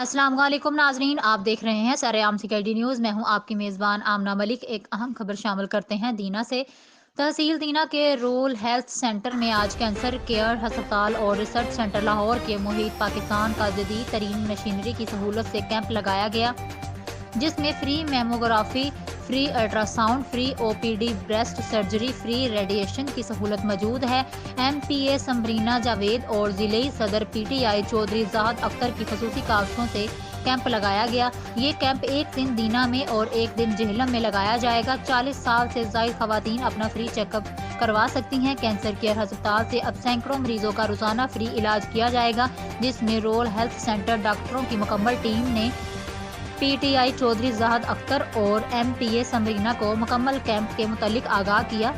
अस्सलाम वालेकुम नाजरीन, आप देख रहे हैं सरेआम सिक्योरिटी न्यूज़। मैं हूं आपकी मेज़बान आमना मलिक। एक अहम खबर शामिल करते हैं दीना से। तहसील दीना के रूरल हेल्थ सेंटर में आज कैंसर केयर अस्पताल और रिसर्च सेंटर लाहौर के मुहित पाकिस्तान का जदीद तरीन मशीनरी की सहूलत से कैंप लगाया गया, जिसमें free mammography, free ultrasound, free OPD, breast surgery, free radiation की सहूलत मौजूद है। MPA समरीना जावेद और जिले सदर PTI चौधरी ज़ाहद अख्तर की खसूसी कावशों से कैंप लगाया गया। ये कैंप एक दिन दीना में और एक दिन जेहलम में लगाया जाएगा। 40 साल से ज़ायद खवातीन अपना फ्री चेकअप करवा सकती हैं। कैंसर केयर अस्पताल से अब सैकड़ों मरीजों का रोजाना फ्री इलाज किया जाएगा, जिसमें रूरल हेल्थ सेंटर डॉक्टरों की मुकम्मल टीम ने PTI चौधरी ज़ाहद अख्तर और MPA समरीना को मुकम्मल कैंप के मुतालिक आगाह किया।